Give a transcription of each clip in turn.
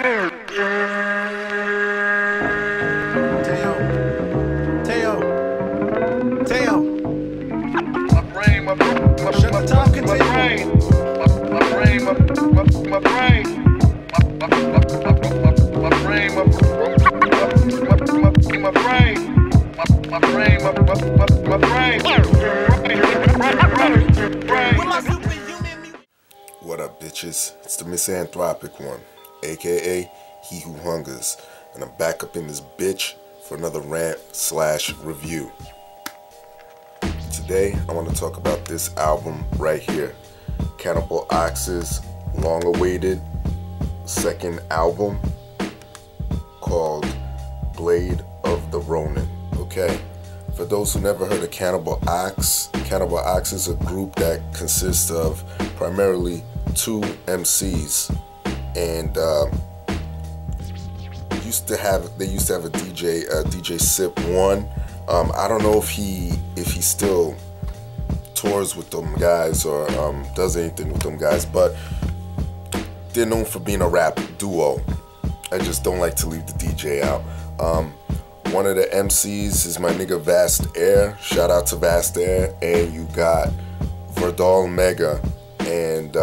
Shut the talking to What up, bitches? It's the misanthropic one, aka He Who Hungers, and I'm back up in this bitch for another rant/review. Today, I want to talk about this album right here, Cannibal Ox's long-awaited second album called Blade of the Ronin. Okay, for those who never heard of Cannibal Ox is a group that consists of primarily two MCs, and they used to have a DJ Sip One. I don't know if he still tours with them guys or does anything with them guys, but they're known for being a rap duo. I just don't like to leave the DJ out. One of the MCs is my nigga Vast Air. Shout out to Vast Air. And you got Verdal Mega. And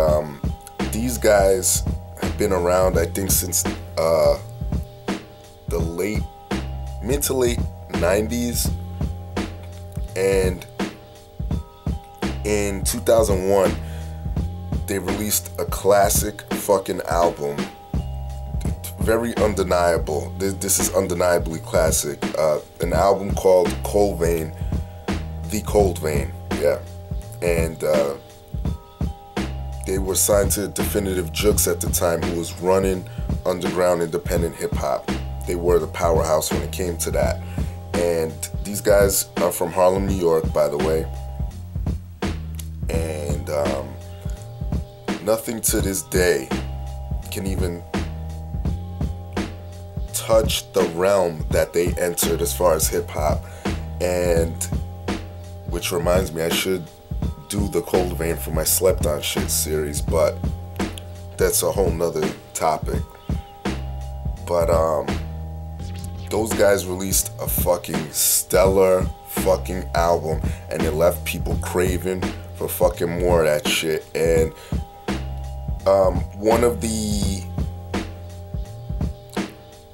these guys have been around, I think, since the mid to late 90s. And in 2001, they released a classic fucking album. Very undeniable. This is undeniably classic. An album called Cold Vein, The Cold Vein, yeah. And they were signed to Definitive Jux at the time, who was running underground independent hip hop. They were the powerhouse when it came to that. And these guys are from Harlem, New York, by the way. And nothing to this day can even touch the realm that they entered as far as hip hop. And which reminds me, I should do the Cold Vein for my Slept On Shit series, but that's a whole nother topic. But those guys released a fucking stellar fucking album, and it left people craving for fucking more of that shit. And one of the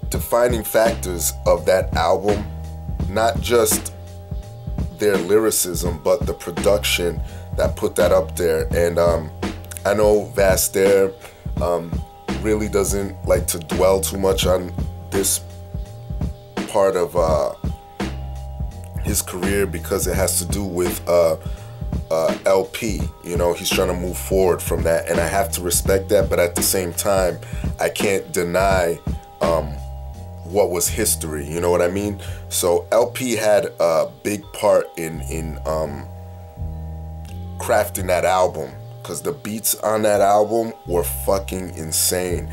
defining factors of that album, not just their lyricism, but the production that put that up there. And I know Vast Air really doesn't like to dwell too much on this part of his career because it has to do with LP. You know, he's trying to move forward from that, and I have to respect that, but at the same time, I can't deny what was history, you know what I mean? So LP had a big part in crafting that album, because the beats on that album were fucking insane.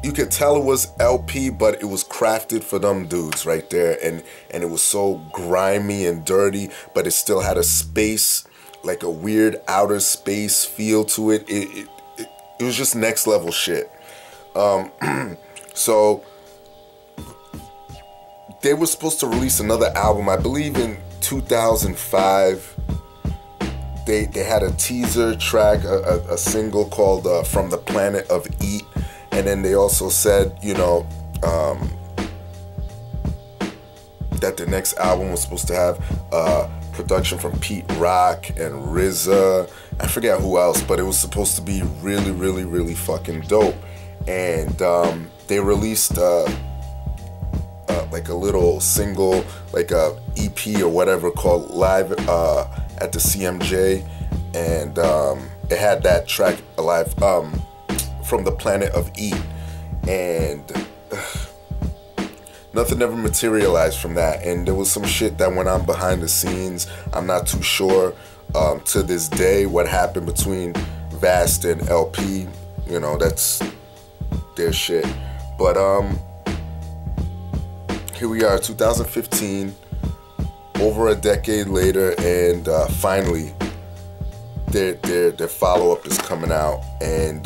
You could tell it was LP, but it was crafted for them dudes right there, and it was so grimy and dirty, but it still had a space, like a weird outer space feel to it. It was just next level shit. So they were supposed to release another album, I believe in 2005. They had a teaser track, a single called From the Planet of Eat. And then they also said, you know, that the next album was supposed to have production from Pete Rock and RZA. I forget who else, but it was supposed to be really, really, really fucking dope. And they released like a little single, like a EP or whatever, called Live at the CMJ. And it had that track, Alive, From the Planet of Eat. And nothing ever materialized from that, and there was some shit that went on behind the scenes. I'm not too sure to this day what happened between Vast and LP. You know, that's their shit. But here we are, 2015, over a decade later, and finally their follow-up is coming out, and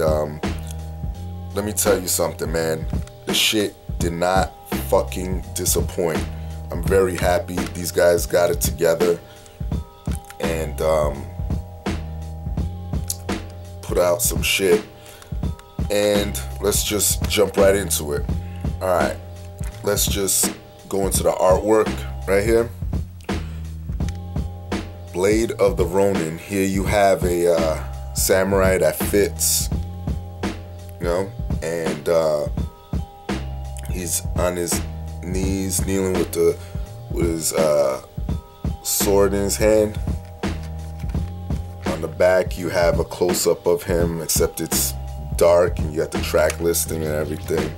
let me tell you something, man. The shit did not fucking disappoint. I'm very happy these guys got it together and put out some shit. And let's just jump right into it. Alright, let's just go into the artwork right here. Blade of the Ronin. Here you have a samurai that fits, you know, and he's on his knees, kneeling with his sword in his hand. On the back, you have a close-up of him, except it's dark, and you got the track listing and everything.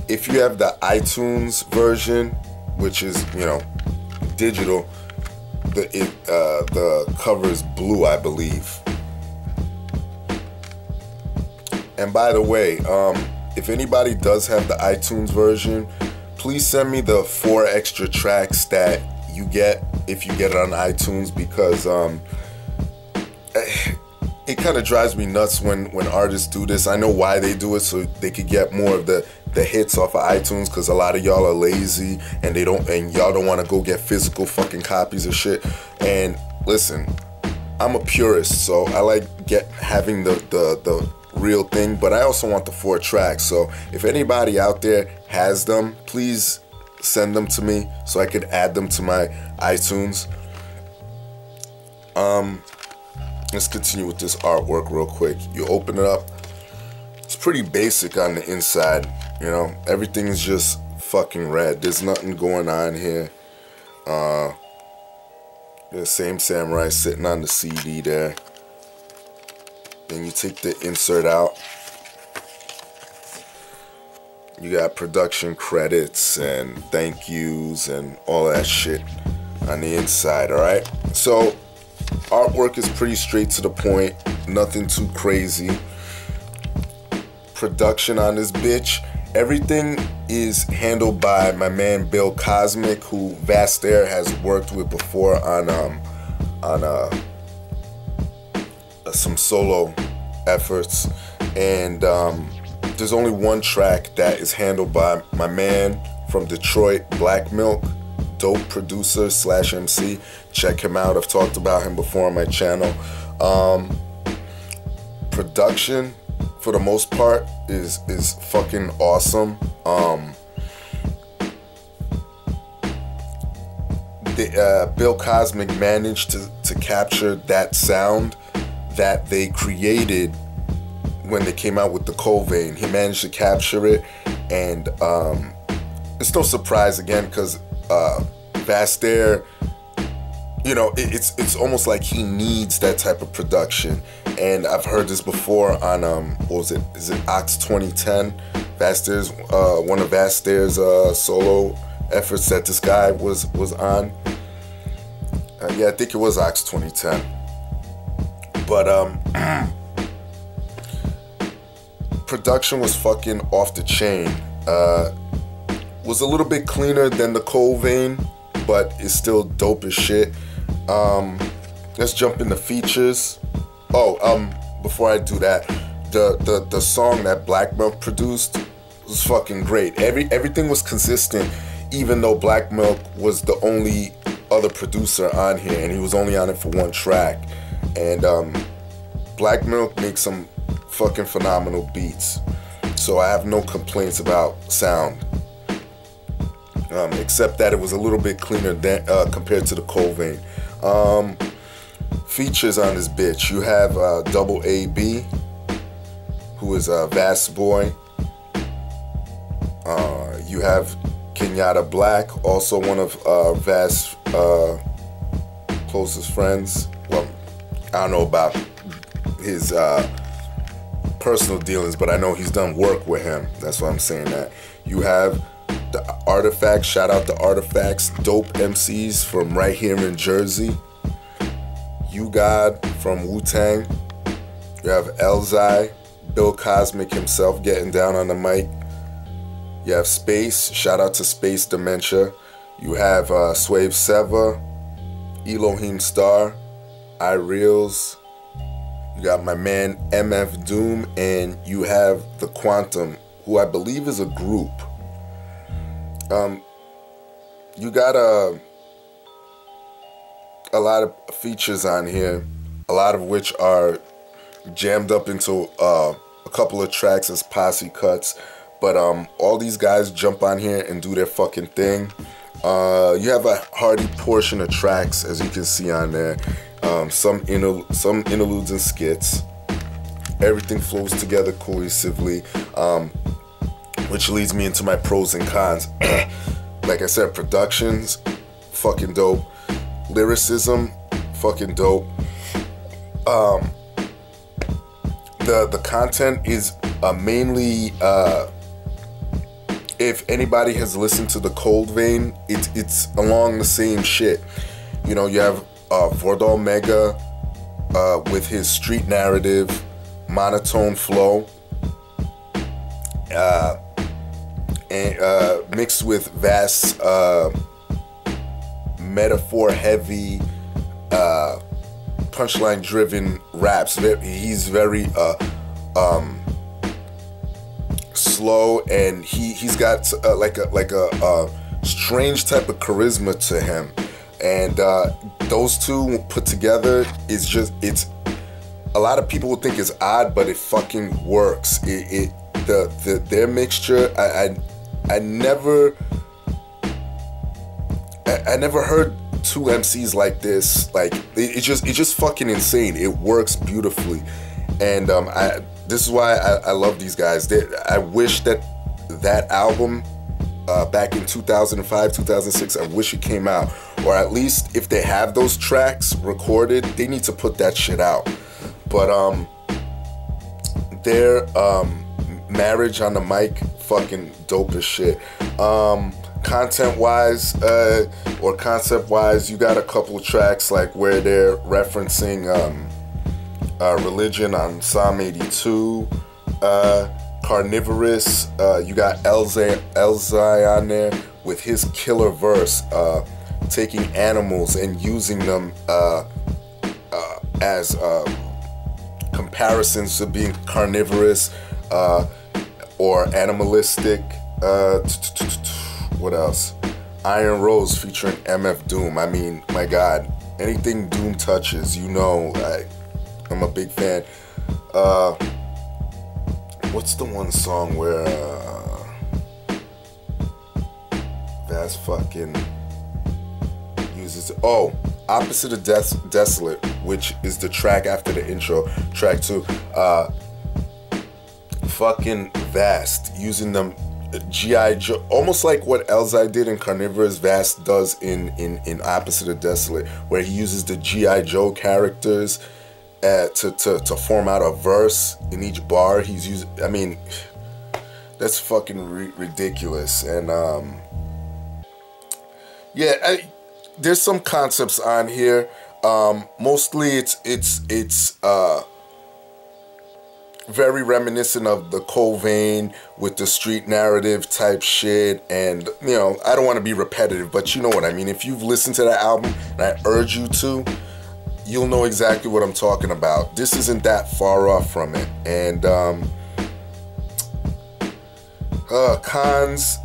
If you have the iTunes version, which is, you know, digital, the cover is blue, I believe. And by the way, if anybody does have the iTunes version, please send me the 4 extra tracks that you get if you get it on iTunes, because it kind of drives me nuts when artists do this. I know why they do it, so they could get more of the hits off of iTunes, because a lot of y'all are lazy and y'all don't want to go get physical fucking copies of shit. And listen, I'm a purist, so I like having the real thing, but I also want the 4 tracks. So if anybody out there has them, please send them to me so I could add them to my iTunes. Let's continue with this artwork real quick. You open it up. It's pretty basic on the inside, you know. Everything's just fucking red. There's nothing going on here. The same samurai sitting on the CD there. Then you take the insert out. You got production credits and thank yous and all that shit on the inside, alright? So, artwork is pretty straight to the point. Nothing too crazy. Production on this bitch. Everything is handled by my man Bill Cosmic, who Vastair has worked with before on some solo efforts. And there's only one track that is handled by my man from Detroit, Black Milk. Dope producer / MC. Check him out. I've talked about him before on my channel. Production, for the most part, is fucking awesome. Bill Cosmic managed to capture that sound that they created when they came out with the Covain. He managed to capture it, and it's no surprise again, because Vastair, you know, it's almost like he needs that type of production. And I've heard this before on what was it? Is it Ox 2010? Vastair's one of Vastair's solo efforts that this guy was on. Yeah, I think it was Ox 2010. But production was fucking off the chain. Was a little bit cleaner than the Covain, but it's still dope as shit. Let's jump into features. Before I do that, the song that Black Milk produced was fucking great. Everything was consistent, even though Black Milk was the only other producer on here, and he was only on it for 1 track. And Black Milk makes some fucking phenomenal beats, so I have no complaints about sound. Except that it was a little bit cleaner than, compared to the Covain. Features on this bitch. You have Double AB, who is a Vast Boy. You have Kenyatta Black, also one of Vast's closest friends. Well, I don't know about his personal dealings, but I know he's done work with him. That's why I'm saying that. You have the Artifacts. Shout out to Artifacts. Dope MCs from right here in Jersey. You God from Wu-Tang. You have Elzai, Bill Cosmic himself getting down on the mic. You have Space. Shout out to Space Dementia. You have Swave Seva, Elohim Star, iReels, You got my man MF Doom, and you have the Quantum, who I believe is a group. You got a lot of features on here, a lot of which are jammed up into a couple of tracks as posse cuts. But all these guys jump on here and do their fucking thing. You have a hearty portion of tracks, as you can see on there. Some interludes and skits. Everything flows together cohesively, which leads me into my pros and cons. Like I said, productions, fucking dope. Lyricism, fucking dope. The content is mainly, if anybody has listened to the Cold Vein, it's along the same shit. You know, you have Vordal Mega with his street narrative, monotone flow, and mixed with vast metaphor heavy, punchline driven raps. He's very slow, and he's got like a strange type of charisma to him, and those two put together is just, it's, a lot of people will think it's odd, but it fucking works. Their mixture, I never heard two MCs like this. Like, it's just fucking insane. It works beautifully, and this is why I love these guys. I wish that album back in 2005, 2006, I wish it came out, or at least if they have those tracks recorded, they need to put that shit out. But their marriage on the mic, fucking dope as shit. Content wise, or concept wise, you got a couple of tracks like where they're referencing religion on Psalm 82, Carnivorous. You got Elzai on there with his killer verse, taking animals and using them as comparisons to being carnivorous or animalistic. What else? Iron Rose featuring MF Doom. I mean, my God, anything Doom touches, you know, I'm a big fan. What's the one song where Vaz fucking uses it? Oh, Opposite of Desolate, which is the track after the intro, track 2. Fucking vast, using them G.I. Joe, almost like what Elzai did in Carnivorous, Vast does in Opposite of Desolate, where he uses the G.I. Joe characters to form out a verse in each bar. He's using, I mean, that's fucking ridiculous. And yeah, there's some concepts on here. Mostly it's very reminiscent of the Covain with the street narrative type shit. And, you know, I don't want to be repetitive, but you know what I mean. If you've listened to that album, and I urge you to, you'll know exactly what I'm talking about. This isn't that far off from it. And cons,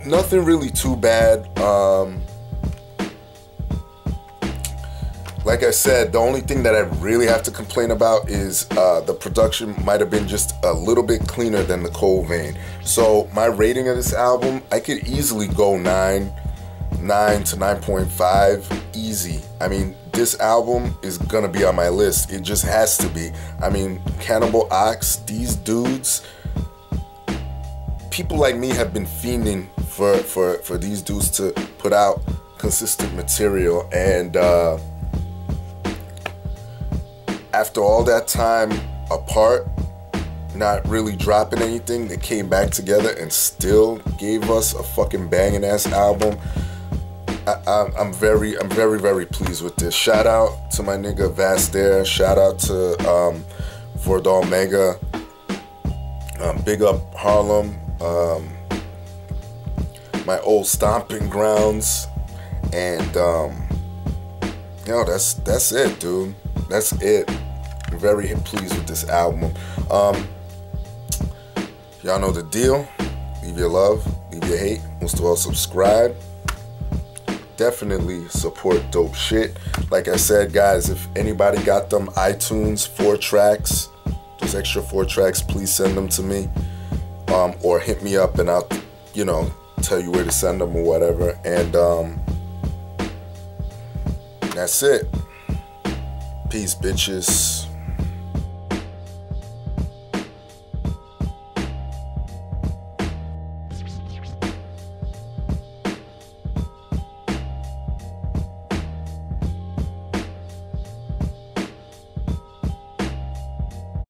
nothing really too bad. Like I said, the only thing that I really have to complain about is the production might have been just a little bit cleaner than the Cold Vein. So my rating of this album, I could easily go 9 to 9.5, easy. I mean, this album is gonna be on my list. It just has to be. I mean, Cannibal Ox, these dudes, people like me have been fiending for these dudes to put out consistent material, and after all that time apart, not really dropping anything, they came back together and still gave us a fucking banging ass album. I'm very pleased with this. Shout out to my nigga Vastair. Shout out to Vordal Mega. Big up Harlem. My old stomping grounds. And yo, that's it, dude. That's it. very pleased with this album. Y'all know the deal. Leave your love, leave your hate. Most of all, subscribe. Definitely support dope shit. Like I said, guys, if anybody got them iTunes 4 tracks, those extra 4 tracks, please send them to me. Or hit me up and I'll, you know, tell you where to send them or whatever. And that's it. Peace, bitches.